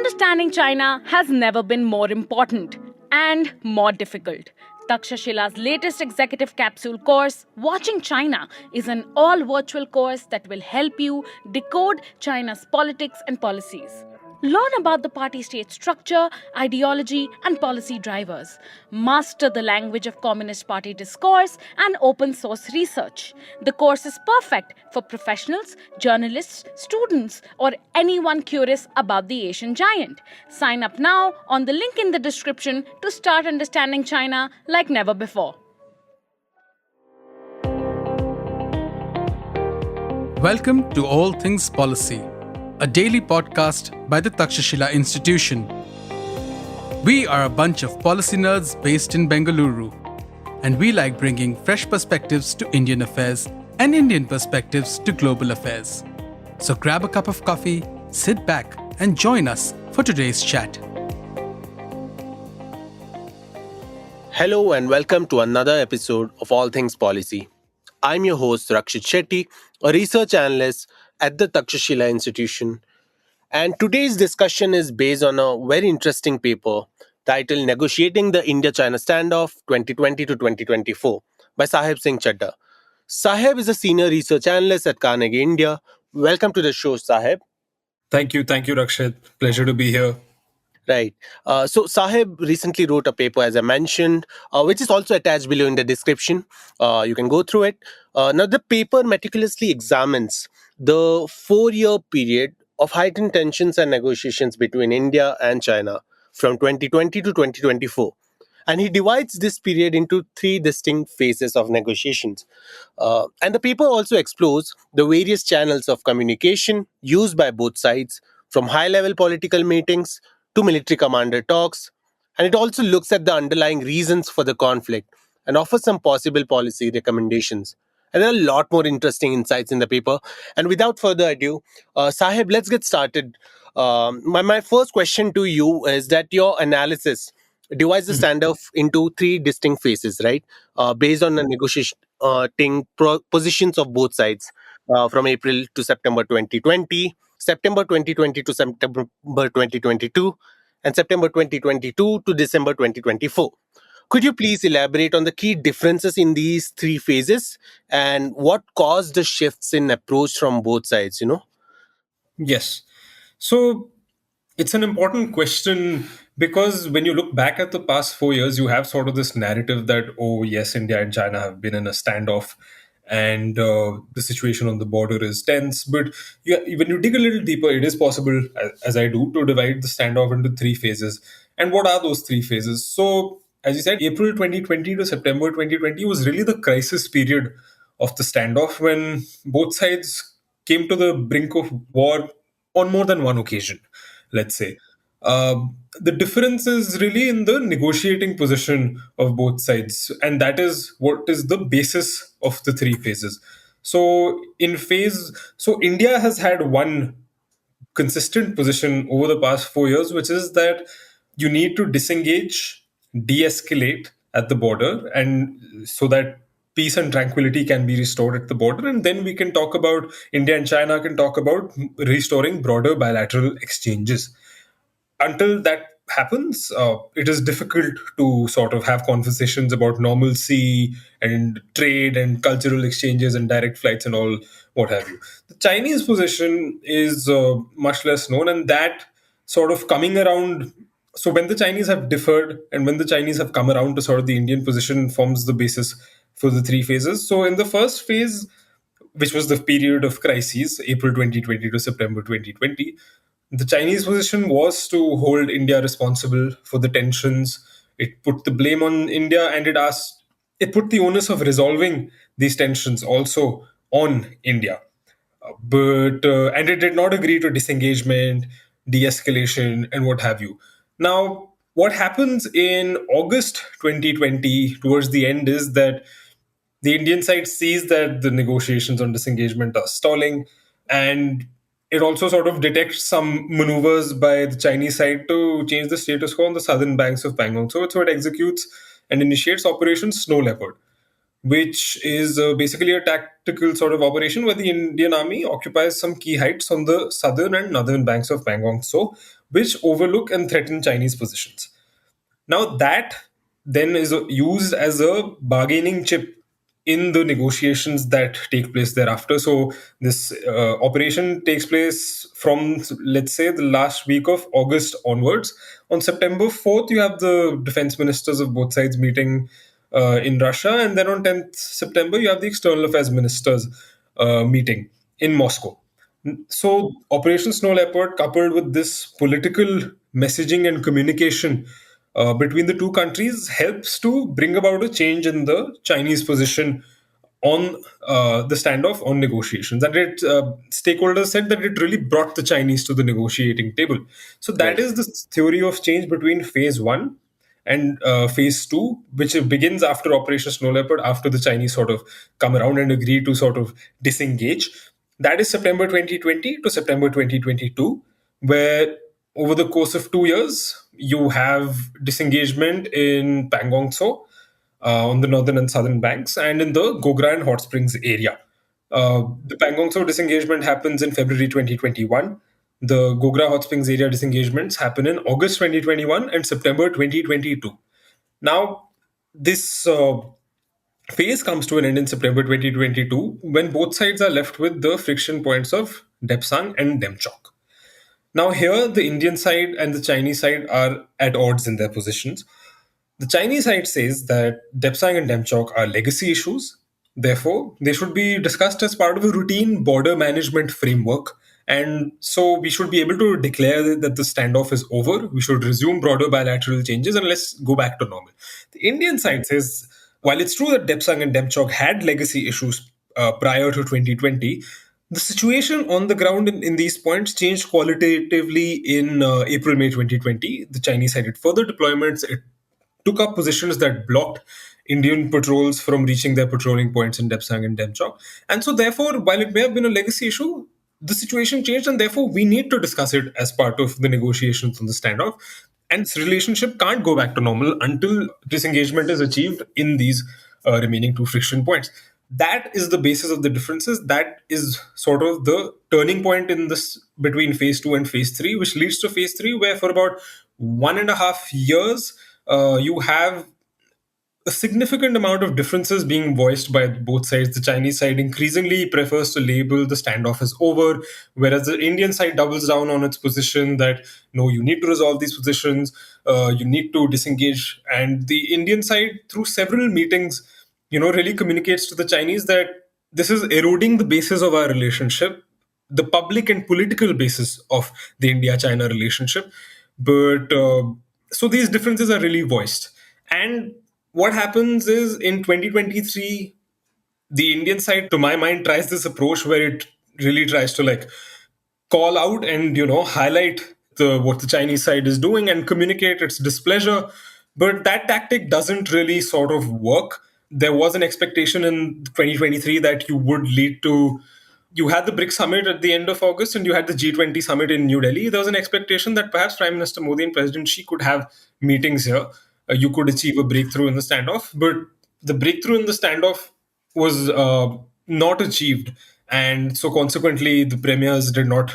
Understanding China has never been more important and more difficult. Takshashila's latest executive capsule course, Watching China, is an all virtual course that will help you decode China's politics and policies. Learn about the party state structure, ideology, and policy drivers. Master the language of Communist Party discourse and open source research. The course is perfect for professionals, journalists, students, or anyone curious about the Asian giant. Sign up now on the link in the description to start understanding China like never before. Welcome to All Things Policy, a daily podcast by the Takshashila Institution. We are a bunch of policy nerds based in Bengaluru, and we like bringing fresh perspectives to Indian affairs and Indian perspectives to global affairs. So grab a cup of coffee, sit back, and join us for today's chat. Hello and welcome to another episode of All Things Policy. I'm your host Rakshith, a research analyst at the Takshashila Institution. And today's discussion is based on a very interesting paper titled Negotiating the India-China Standoff 2020 to 2024 by Saheb Singh Chadha. Saheb is a senior research analyst at Carnegie India. Welcome to the show, Saheb. Thank you, Rakshith. Pleasure to be here. Right. So Saheb recently wrote a paper, as I mentioned, which is also attached below in the description. You can go through it. Now, the paper meticulously examines the 4-year period of heightened tensions and negotiations between India and China from 2020 to 2024. And he divides this period into 3 distinct phases of negotiations. And the paper also explores the various channels of communication used by both sides, from high-level political meetings to military commander talks, and it also looks at the underlying reasons for the conflict and offers some possible policy recommendations. And there are a lot more interesting insights in the paper. And without further ado, Saheb, let's get started. My first question to you is that your analysis divides the standoff into 3 distinct phases, right? Based on the negotiating positions of both sides from April to September 2020, September 2020 to September 2022, and September 2022 to December 2024. Could you please elaborate on the key differences in these 3 phases and what caused the shifts in approach from both sides, Yes. So it's an important question because when you look back at the past 4 years, you have sort of this narrative that, oh, yes, India and China have been in a standoff and the situation on the border is tense. But when you dig a little deeper, it is possible, as I do, to divide the standoff into 3 phases. And what are those 3 phases? So, as you said, April 2020 to September 2020 was really the crisis period of the standoff when both sides came to the brink of war on more than one occasion, let's say. The difference is really in the negotiating position of both sides, and that is what is the basis of the 3 phases. So, India has had one consistent position over the past 4 years, which is that you need to disengage, de escalate at the border, and so that peace and tranquility can be restored at the border. And then we can talk about India and China can talk about restoring broader bilateral exchanges. Until that happens, it is difficult to sort of have conversations about normalcy and trade and cultural exchanges and direct flights and all what have you. The Chinese position is much less known, and that sort of coming around. So when the Chinese have differed and when the Chinese have come around to sort of the Indian position forms the basis for the 3 phases. So in the first phase, which was the period of crises, April 2020 to September 2020, the Chinese position was to hold India responsible for the tensions. It put the blame on India and it put the onus of resolving these tensions also on India. And it did not agree to disengagement, de-escalation, and what have you. Now, what happens in August 2020 towards the end is that the Indian side sees that the negotiations on disengagement are stalling, and it also sort of detects some maneuvers by the Chinese side to change the status quo on the southern banks of Pangong. So it executes and initiates Operation Snow Leopard. which is basically a tactical sort of operation where the Indian army occupies some key heights on the southern and northern banks of Pangong Tso, which overlook and threaten Chinese positions. Now, that then is used as a bargaining chip in the negotiations that take place thereafter. So, this operation takes place from, let's say, the last week of August onwards. On September 4th, you have the defense ministers of both sides meeting in Russia. And then on 10th September, you have the external affairs ministers meeting in Moscow. So, Operation Snow Leopard, coupled with this political messaging and communication between the two countries, helps to bring about a change in the Chinese position on the standoff on negotiations. And stakeholders said that it really brought the Chinese to the negotiating table. So that Right. is the theory of change between phase one and phase two, which begins after Operation Snow Leopard, after the Chinese sort of come around and agree to sort of disengage. That is September 2020 to September 2022, where over the course of 2 years, you have disengagement in Pangong Tso on the northern and southern banks and in the Gogra and Hot Springs area. The Pangong Tso disengagement happens in February 2021. The Gogra Hot Springs area disengagements happen in August 2021 and September 2022. Now, this phase comes to an end in September 2022 when both sides are left with the friction points of Depsang and Demchok. Now, here, the Indian side and the Chinese side are at odds in their positions. The Chinese side says that Depsang and Demchok are legacy issues. Therefore, they should be discussed as part of a routine border management framework. And so we should be able to declare that the standoff is over. We should resume broader bilateral changes and let's go back to normal. The Indian side says, while it's true that Depsang and Demchok had legacy issues prior to 2020, the situation on the ground in these points changed qualitatively in April, May 2020. The Chinese side did further deployments. It took up positions that blocked Indian patrols from reaching their patrolling points in Depsang and Demchok. And so, therefore, while it may have been a legacy issue, the situation changed, and therefore, we need to discuss it as part of the negotiations on the standoff. And this relationship can't go back to normal until disengagement is achieved in these remaining two friction points. That is the basis of the differences. That is sort of the turning point in this between phase two and phase three, which leads to phase three, where for about 1.5 years, you have a significant amount of differences being voiced by both sides. The Chinese side increasingly prefers to label the standoff as over, whereas the Indian side doubles down on its position that no, you need to resolve these positions, you need to disengage. And the Indian side, through several meetings, really communicates to the Chinese that this is eroding the basis of our relationship, the public and political basis of the India-China relationship. But so these differences are really voiced. And what happens is in 2023, the Indian side, to my mind, tries this approach where it really tries to like call out and highlight what the Chinese side is doing and communicate its displeasure. But that tactic doesn't really sort of work. There was an expectation in 2023 that you had the BRICS summit at the end of August and you had the G20 summit in New Delhi. There was an expectation that perhaps Prime Minister Modi and President Xi could have meetings here. You could achieve a breakthrough in the standoff. But the breakthrough in the standoff was not achieved. And so consequently, the premiers did not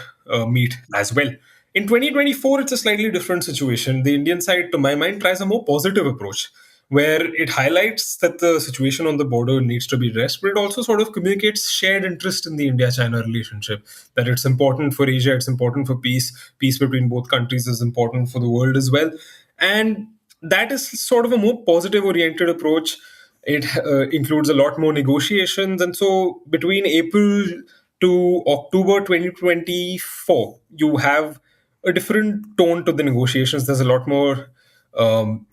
meet as well. In 2024, it's a slightly different situation. The Indian side, to my mind, tries a more positive approach where it highlights that the situation on the border needs to be addressed, but it also sort of communicates shared interest in the India-China relationship, that it's important for Asia, it's important for peace. Peace between both countries is important for the world as well. And that is sort of a more positive-oriented approach. It includes a lot more negotiations. And so between April to October 2024, you have a different tone to the negotiations. There's a lot more.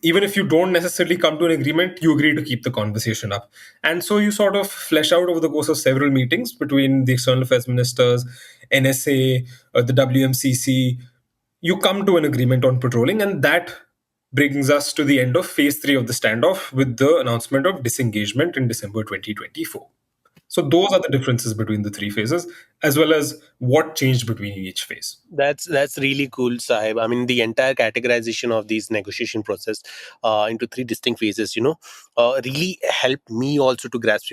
Even if you don't necessarily come to an agreement, you agree to keep the conversation up. And so you sort of flesh out over the course of several meetings between the external affairs ministers, NSA, the WMCC. You come to an agreement on patrolling, and that brings us to the end of phase three of the standoff with the announcement of disengagement in December 2024. So those are the differences between the three phases, as well as what changed between each phase. That's really cool, Sahib. I mean, the entire categorization of these negotiation process into three distinct phases, really helped me also to grasp,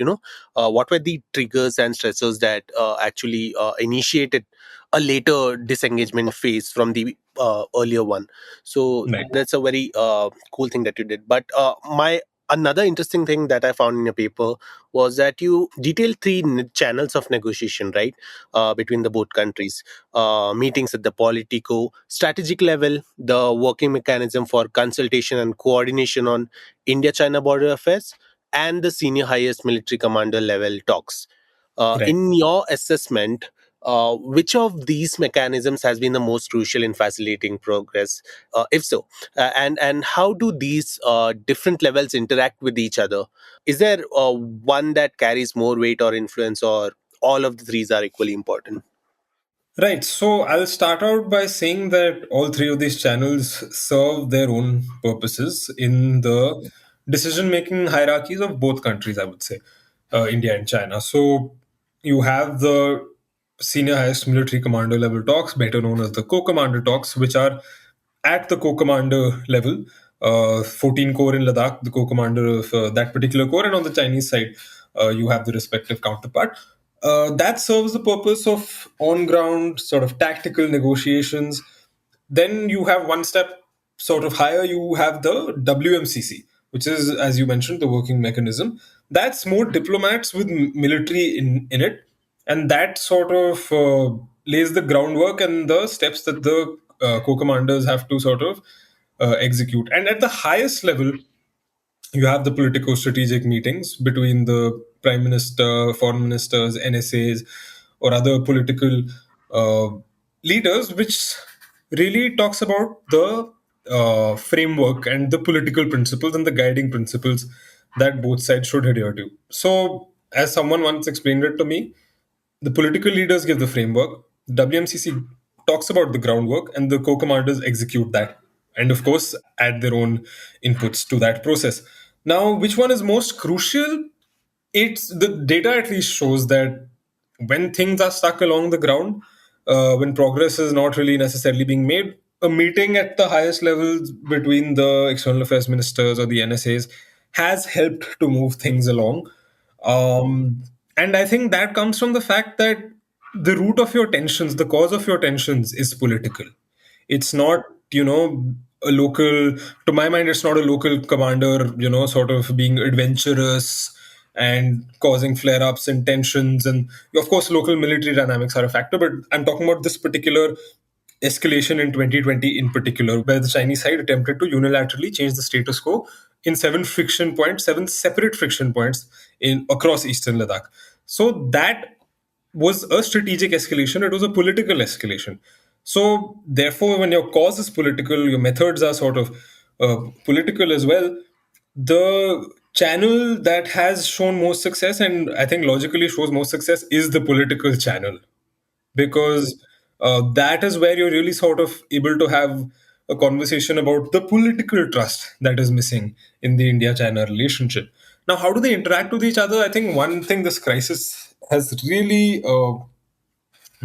what were the triggers and stressors that actually initiated a later disengagement phase from the earlier one. So Right. that's a very cool thing that you did. But my another interesting thing that I found in your paper was that you detailed three channels of negotiation, right, between the both countries: meetings at the politico strategic level, the working mechanism for consultation and coordination on India-China border affairs, and the senior highest military commander level talks. Right. In your assessment, which of these mechanisms has been the most crucial in facilitating progress? If so, and how do these different levels interact with each other? Is there one that carries more weight or influence, or all of the threes are equally important? Right. So I'll start out by saying that all three of these channels serve their own purposes in the decision making hierarchies of both countries, I would say, India and China. So you have the senior highest military commander level talks, better known as the co commander talks, which are at the co commander level. 14 Corps in Ladakh, the co commander of that particular corps, and on the Chinese side, you have the respective counterpart. That serves the purpose of on ground sort of tactical negotiations. Then you have one step sort of higher, you have the WMCC, which is, as you mentioned, the working mechanism. That's more diplomats with military in it. And that sort of lays the groundwork and the steps that the co commanders have to sort of execute. And at the highest level, you have the political strategic meetings between the prime minister, foreign ministers, NSAs, or other political uh, leaders, which really talks about the framework and the political principles and the guiding principles that both sides should adhere to. So, as someone once explained it to me, the political leaders give the framework, the WMCC talks about the groundwork, and the co commanders execute that. And of course, add their own inputs to that process. Now, which one is most crucial? It's the data at least shows that when things are stuck along the ground, when progress is not really necessarily being made, a meeting at the highest levels between the external affairs ministers or the NSAs has helped to move things along. And I think that comes from the fact that the root of your tensions, the cause of your tensions is political. It's not, a local, to my mind, it's not a local commander, sort of being adventurous and causing flare ups and tensions. And of course, local military dynamics are a factor, but I'm talking about this particular escalation in 2020 in particular, where the Chinese side attempted to unilaterally change the status quo in seven separate friction points in across eastern Ladakh. So that was a strategic escalation, it was a political escalation. So therefore, when your cause is political, your methods are sort of political as well. The channel that has shown most success, and I think logically shows most success, is the political channel, because that is where you're really sort of able to have a conversation about the political trust that is missing in the India China relationship. Now, how do they interact with each other? I think one thing this crisis has really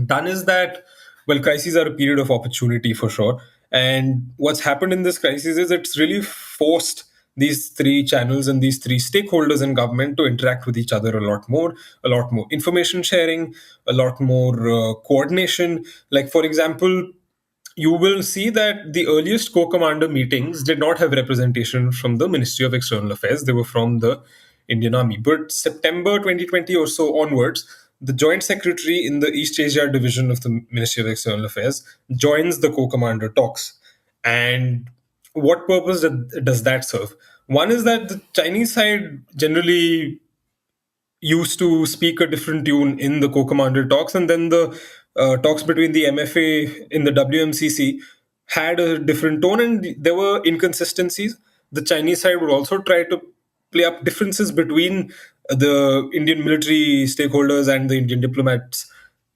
done is that, well, crises are a period of opportunity for sure. And what's happened in this crisis is it's really forced these three channels and these three stakeholders in government to interact with each other a lot more information sharing, a lot more coordination. Like, for example, you will see that the earliest co-commander meetings did not have representation from the Ministry of External Affairs. They were from the Indian Army. But September 2020 or so onwards, the Joint Secretary in the East Asia division of the Ministry of External Affairs joins the co-commander talks. And what purpose does that serve? One is that the Chinese side generally used to speak a different tune in the co-commander talks, and then the talks between the MFA in the WMCC had a different tone, and there were inconsistencies. The Chinese side would also try to play up differences between the Indian military stakeholders and the Indian diplomats.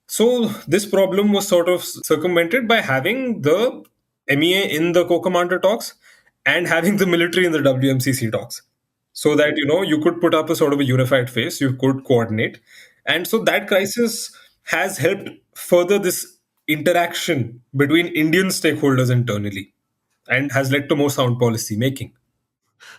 So this problem was sort of circumvented by having the MEA in the co-commander talks and having the military in the WMCC talks, so that you could put up a sort of a unified face, you could coordinate, And so that crisis has helped further this interaction between Indian stakeholders internally and has led to more sound policy making.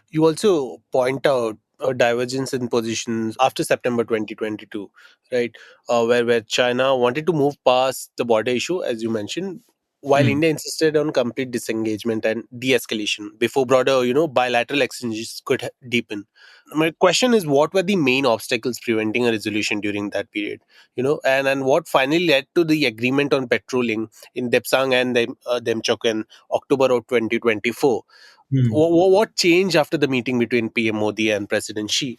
You also point out a divergence in positions after September 2022, right? Where China wanted to move past the border issue, as you mentioned, while Hmm. India insisted on complete disengagement and de-escalation before broader, bilateral exchanges could deepen. My question is, what were the main obstacles preventing a resolution during that period? And what finally led to the agreement on patrolling in Depsang and Demchok in October of 2024? Hmm. What changed after the meeting between PM Modi and President Xi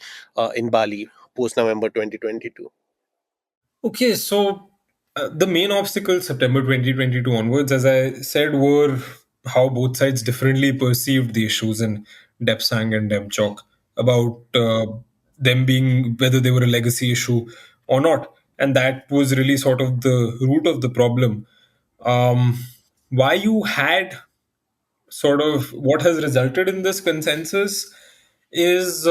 in Bali post November 2022? Okay, so the main obstacles September 2022 onwards, as I said, were how both sides differently perceived the issues in Depsang and Demchok about them being whether they were a legacy issue or not. And that was really sort of the root of the problem. Um, why you had sort of what has resulted in this consensus is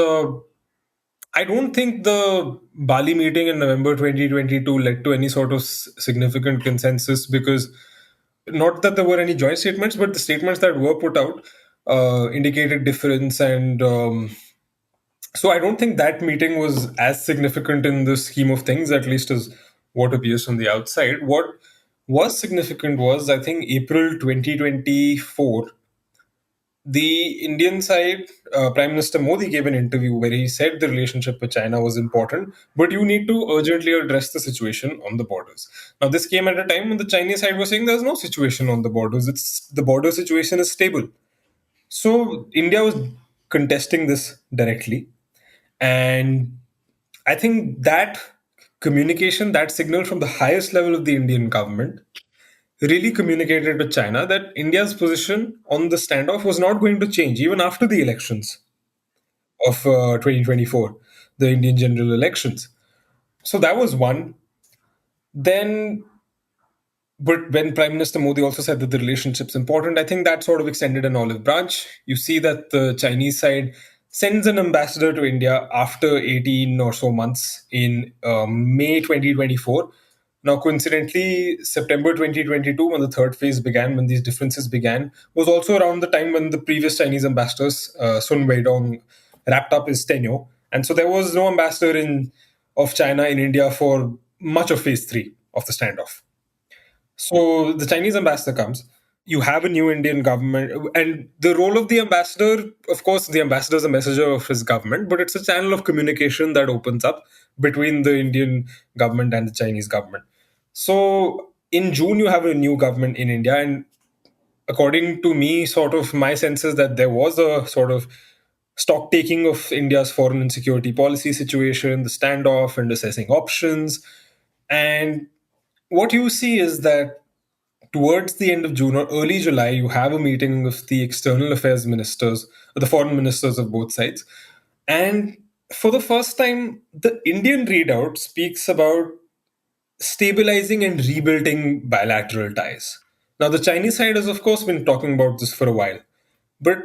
I don't think the Bali meeting in November 2022 led to any sort of significant consensus because not that there were any joint statements, but the statements that were put out indicated difference. And so I don't think that meeting was as significant in the scheme of things, at least as what appears from the outside. What was significant was, I think, April 2024 the Indian side, Prime Minister Modi gave an interview where he said the relationship with China was important, but you need to urgently address the situation on the borders. Now, this came at a time when the Chinese side was saying there's no situation on the borders. It's the border situation is stable. So India was contesting this directly, and I think that communication, that signal from the highest level of the Indian government really communicated to China that India's position on the standoff was not going to change even after the elections of 2024, the Indian general elections. So that was one. Then, but when Prime Minister Modi also said that the relationship's important, I think that sort of extended an olive branch. You see that the Chinese side sends an ambassador to India after 18 or so months in May 2024. Now, coincidentally, September 2022, when the third phase began, when these differences began, was also around the time when the previous Chinese ambassador, Sun Weidong, wrapped up his tenure. And so there was no ambassador of China in India for much of phase three of the standoff. So the Chinese ambassador comes. You have a new Indian government, and the role of the ambassador, of course, the ambassador is a messenger of his government, but it's a channel of communication that opens up between the Indian government and the Chinese government. So in June, you have a new government in India, and according to me, sort of my sense is that there was a sort of stock taking of India's foreign and security policy situation, the standoff, and assessing options. And what you see is that towards the end of June or early July, you have a meeting of the external affairs ministers, or the foreign ministers of both sides. And for the first time, the Indian readout speaks about stabilizing and rebuilding bilateral ties. Now, the Chinese side has, of course, been talking about this for a while. But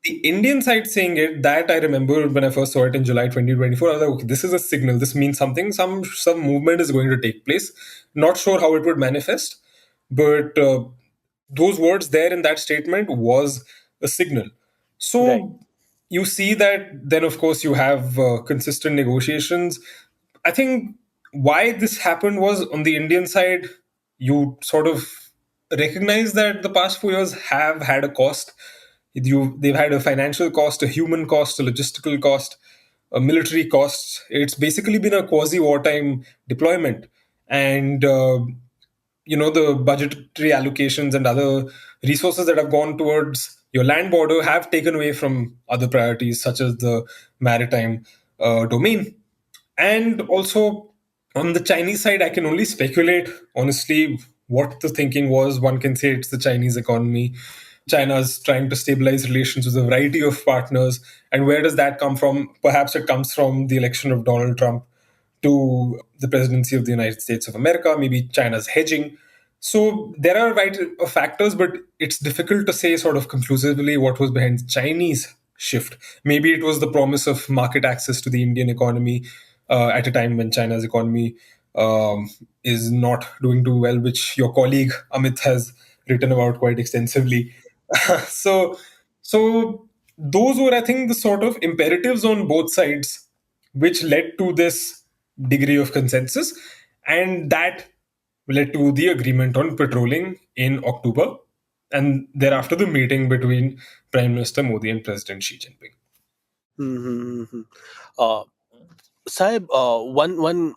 the Indian side saying it, that I remember when I first saw it in July 2024, I was like, okay, this is a signal. This means something. Some movement is going to take place. Not sure how it would manifest, but those words there in that statement was a signal. Right. So you see that then, of course, you have consistent negotiations. I think why this happened was on the Indian side, you sort of recognize that the past 4 years have had a cost. They've had a financial cost, a human cost, a logistical cost, a military cost. It's basically been a quasi wartime deployment, and the budgetary allocations and other resources that have gone towards your land border have taken away from other priorities such as the maritime domain. And also on the Chinese side, I can only speculate honestly what the thinking was. One can say it's the Chinese economy. China's trying to stabilize relations with a variety of partners. And where does that come from? Perhaps it comes from the election of Donald Trump to the presidency of the United States of America, maybe China's hedging. So there are a variety of factors, but it's difficult to say sort of conclusively what was behind the Chinese shift. Maybe it was the promise of market access to the Indian economy. at a time when China's economy is not doing too well, which your colleague Amit has written about quite extensively. so, so those were, I think, the sort of imperatives on both sides, which led to this degree of consensus, and that led to the agreement on patrolling in October, and thereafter the meeting between Prime Minister Modi and President Xi Jinping. Mm-hmm. Uh, Saib, one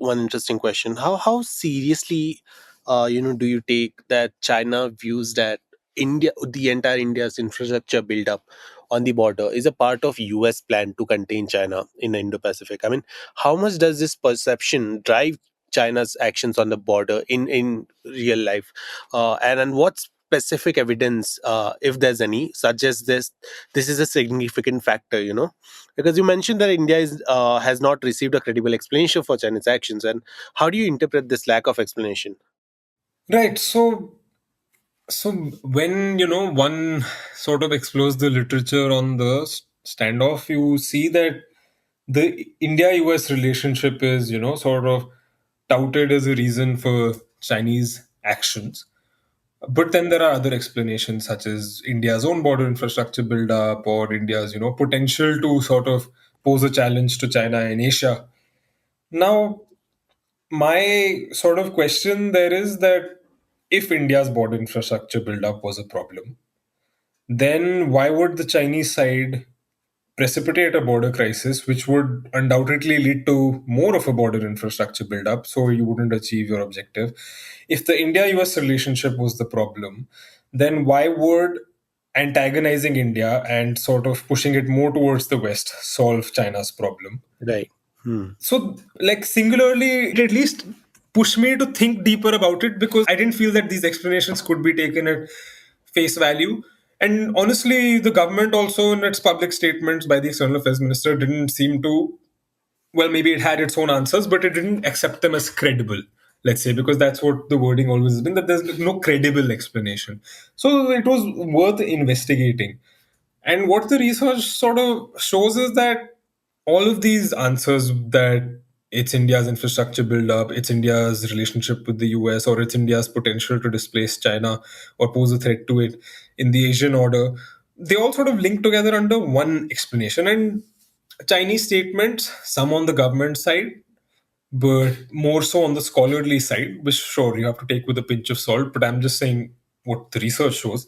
interesting question. How seriously, do you take that China views that India, the entire India's infrastructure build up on the border, is a part of U.S. plan to contain China in the Indo-Pacific? I mean, how much does this perception drive China's actions on the border in real life, and what specific evidence, if there's any, suggests this is a significant factor? Because you mentioned that India has not received a credible explanation for China's actions, and how do you interpret this lack of explanation? Right. So when one sort of explores the literature on the standoff, you see that the India-US relationship is sort of touted as a reason for Chinese actions. But then there are other explanations, such as India's own border infrastructure build-up, or India's potential to sort of pose a challenge to China in Asia. Now, my sort of question there is that if India's border infrastructure build-up was a problem, then why would the Chinese side precipitate a border crisis, which would undoubtedly lead to more of a border infrastructure build-up, so you wouldn't achieve your objective? If the India-US relationship was the problem, then why would antagonizing India and sort of pushing it more towards the West solve China's problem? Right. Hmm. So, like, singularly, it at least pushed me to think deeper about it, because I didn't feel that these explanations could be taken at face value. And honestly, the government also, in its public statements by the External Affairs Minister, didn't seem to, well, maybe it had its own answers, but it didn't accept them as credible, let's say, because that's what the wording always has been, that there's no credible explanation. So it was worth investigating. And what the research sort of shows is that all of these answers, that it's India's infrastructure build-up, it's India's relationship with the US, or it's India's potential to displace China or pose a threat to it in the Asian order, they all sort of link together under one explanation. And Chinese statements, some on the government side, but more so on the scholarly side, which sure you have to take with a pinch of salt, but I'm just saying what the research shows,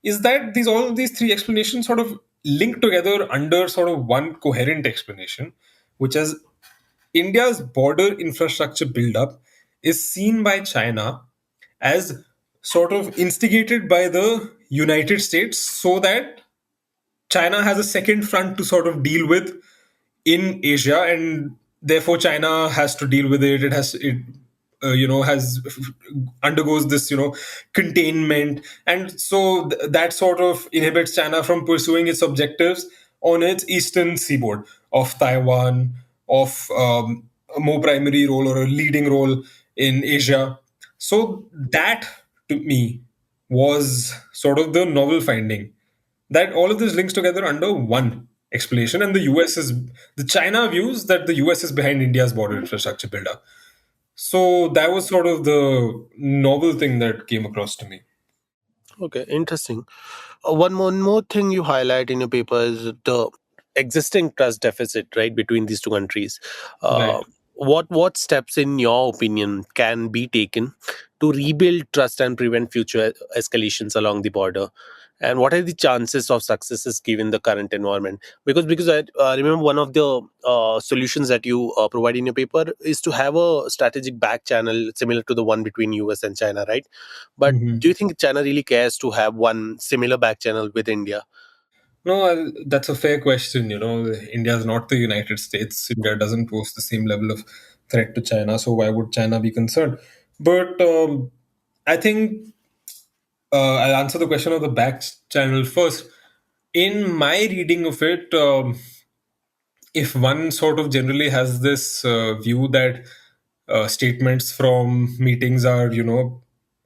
is that all these three explanations sort of link together under sort of one coherent explanation, which is India's border infrastructure buildup is seen by China as sort of instigated by the United States, so that China has a second front to sort of deal with in Asia, and therefore China has to deal with it. It has it has undergoes this containment, and so that sort of inhibits China from pursuing its objectives on its eastern seaboard of Taiwan, of a more primary role or a leading role in Asia. So that, to me, was sort of the novel finding, that all of this links together under one explanation, and the China views that the US is behind India's border infrastructure buildup. So that was sort of the novel thing that came across to me. Okay, interesting. One more thing you highlight in your paper is the existing trust deficit, right, between these two countries. Right. What steps, in your opinion, can be taken to rebuild trust and prevent future escalations along the border? And what are the chances of successes given the current environment? Because I remember one of the solutions that you provide in your paper is to have a strategic back channel similar to the one between US and China, right? But do Mhm. you think China really cares to have one similar back channel with India? No, that's a fair question. India is not the United States. India doesn't pose the same level of threat to China, so why would China be concerned? But I think I'll answer the question of the back channel first. In my reading of it, if one sort of generally has this view that statements from meetings are,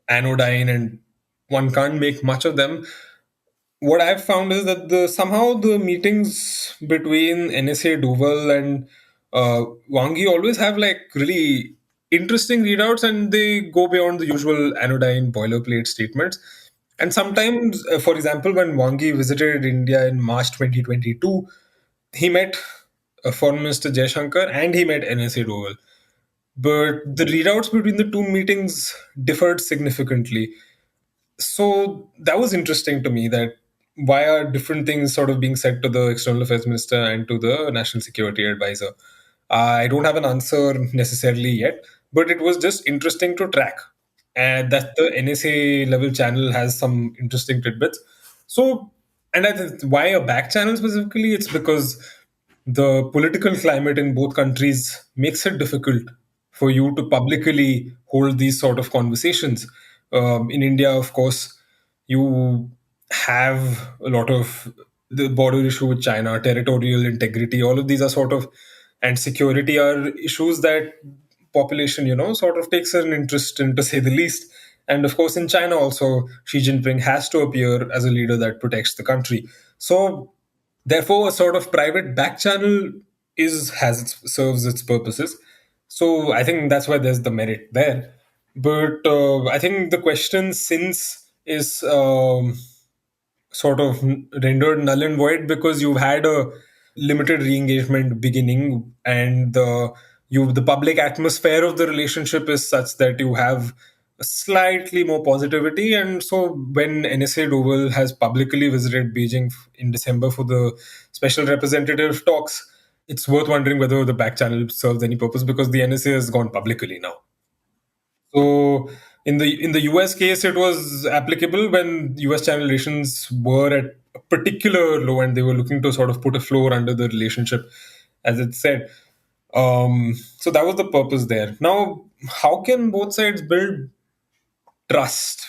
anodyne and one can't make much of them, what I've found is that the somehow the meetings between NSA Duval and Wang Yi always have like really interesting readouts, and they go beyond the usual anodyne boilerplate statements. And sometimes, for example, when Wang Yi visited India in March 2022, he met Foreign Minister Jaishankar and he met NSA Doval. But the readouts between the two meetings differed significantly. So that was interesting to me, that why are different things sort of being said to the external affairs minister and to the national security advisor. I don't have an answer necessarily yet, but it was just interesting to track, and that the NSA level channel has some interesting tidbits. So, and I think why a back channel specifically, it's because the political climate in both countries makes it difficult for you to publicly hold these sort of conversations. In India, of course, you have a lot of the border issue with China, territorial integrity, all of these are sort of, and security are issues that population, sort of takes an interest in, to say the least. And of course, in China also, Xi Jinping has to appear as a leader that protects the country. So therefore, a sort of private back channel serves its purposes. So I think that's why there's the merit there. But I think the question since is sort of rendered null and void because you've had a limited re-engagement beginning, and the public atmosphere of the relationship is such that you have a slightly more positivity. And so when NSA Doval has publicly visited Beijing in December for the special representative talks, it's worth wondering whether the back channel serves any purpose, because the NSA has gone publicly now. So in the US case, it was applicable when US channel relations were at a particular low, and they were looking to sort of put a floor under the relationship, as it said. So that was the purpose there. Now, how can both sides build trust?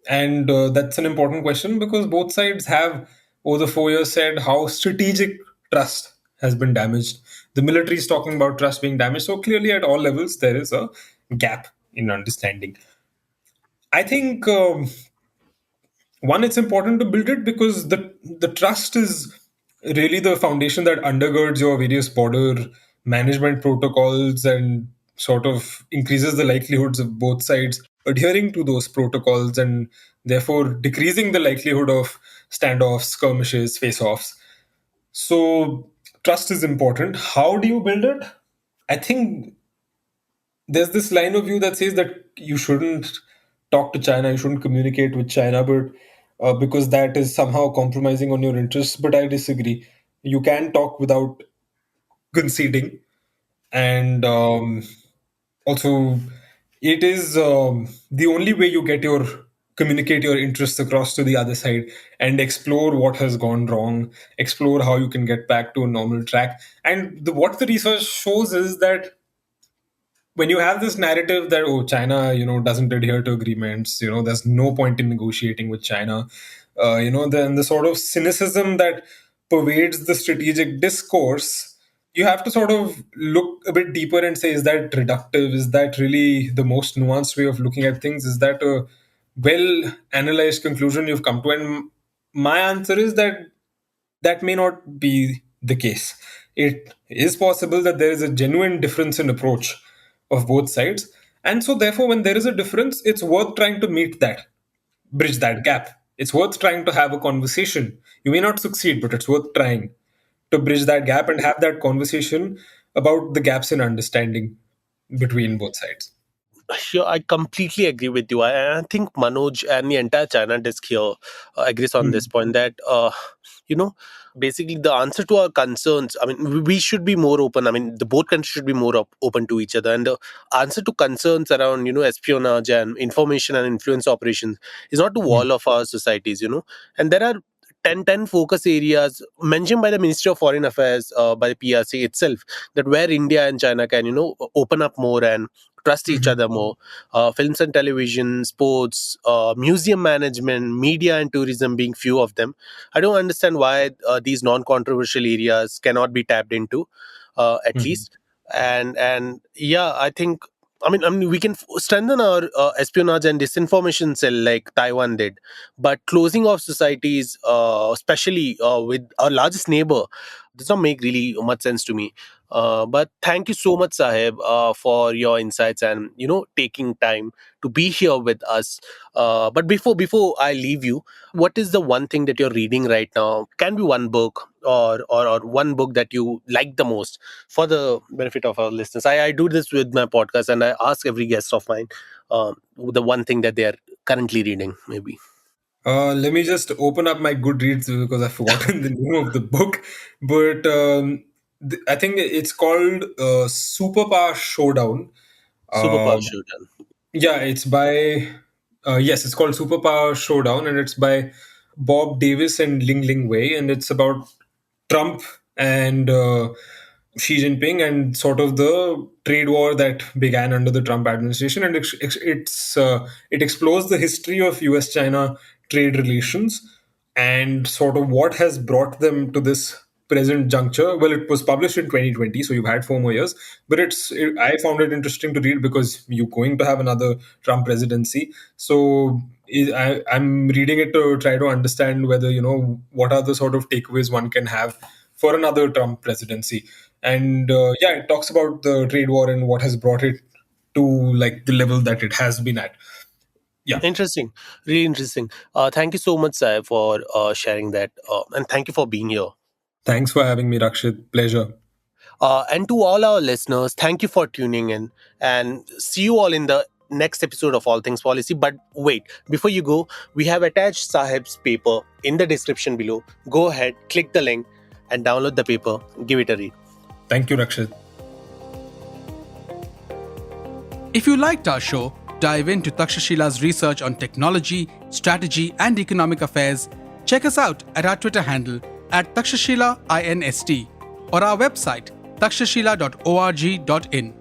And that's an important question, because both sides have, over the 4 years, said how strategic trust has been damaged. The military is talking about trust being damaged. So clearly, at all levels, there is a gap in understanding. I think one, it's important to build it because the trust is really the foundation that undergirds your various border management protocols and sort of increases the likelihoods of both sides adhering to those protocols, and therefore decreasing the likelihood of standoffs, skirmishes, face-offs. So trust is important. How do you build it? I think there's this line of view that says that you shouldn't talk to China, you shouldn't communicate with China, but because that is somehow compromising on your interests. But I disagree. You can talk without conceding, and also it is the only way you get your communicate your interests across to the other side and explore what has gone wrong, explore how you can get back to a normal track. And what the research shows is that when you have this narrative that, oh, China, doesn't adhere to agreements, there's no point in negotiating with China, then the sort of cynicism that pervades the strategic discourse, you have to sort of look a bit deeper and say, is that reductive? Is that really the most nuanced way of looking at things? Is that a well analyzed conclusion you've come to? And my answer is that that may not be the case. It is possible that there is a genuine difference in approach of both sides. And so, therefore, when there is a difference, it's worth trying to meet that, bridge that gap. It's worth trying to have a conversation. You may not succeed, but it's worth trying to bridge that gap and have that conversation about the gaps in understanding between both sides. Sure, I completely agree with you. I think Manoj and the entire China desk here agrees on this point that, you know, basically the answer to our concerns, I mean, we should be more open. I mean, the both countries should be more open to each other. And the answer to concerns around, espionage and information and influence operations is not to wall off our societies, And there are 10 focus areas mentioned by the Ministry of Foreign Affairs, by the PRC itself, that where India and China can, open up more and trust each other more. Films and television, sports, museum management, media and tourism being few of them. I don't understand why these non-controversial areas cannot be tapped into, at least. And yeah, I mean, we can strengthen our espionage and disinformation cell like Taiwan did, but closing off societies, especially with our largest neighbor, does not make really much sense to me. But thank you so much, Saheb, for your insights and taking time to be here with us. But before I leave you, what is the one thing that you're reading right now? Can be one book or one book that you like the most, for the benefit of our listeners. I do this with my podcast, and I ask every guest of mine the one thing that they are currently reading, maybe. Let me just open up my Goodreads because I've forgotten the name of the book. But I think it's called Superpower Showdown. Superpower Um, Showdown. yeah, it's by, yes, it's called Superpower Showdown, and it's by Bob Davis and Ling Ling Wei. And it's about Trump and Xi Jinping and sort of the trade war that began under the Trump administration, and it explores the history of U.S.-China trade relations and sort of what has brought them to this present juncture. Well, it was published in 2020, so you've had 4 more years, but I found it interesting to read because you're going to have another Trump presidency. So I'm reading it to try to understand whether what are the sort of takeaways one can have for another Trump presidency. And yeah, it talks about the trade war and what has brought it to like the level that it has been at. Yeah. Interesting, really interesting. Thank you so much, Saheb, for sharing that, and thank you for being here. Thanks for having me, Rakshith. Pleasure. And to all our listeners, thank you for tuning in, and see you all in the next episode of All Things Policy. But wait, before you go, we have attached Saheb's paper in the description below. Go ahead, click the link, and download the paper. Give it a read. Thank you, Rakshith. If you liked our show, dive into Takshashila's research on technology, strategy, and economic affairs. Check us out at our Twitter handle at Takshashila INST or our website takshashila.org.in.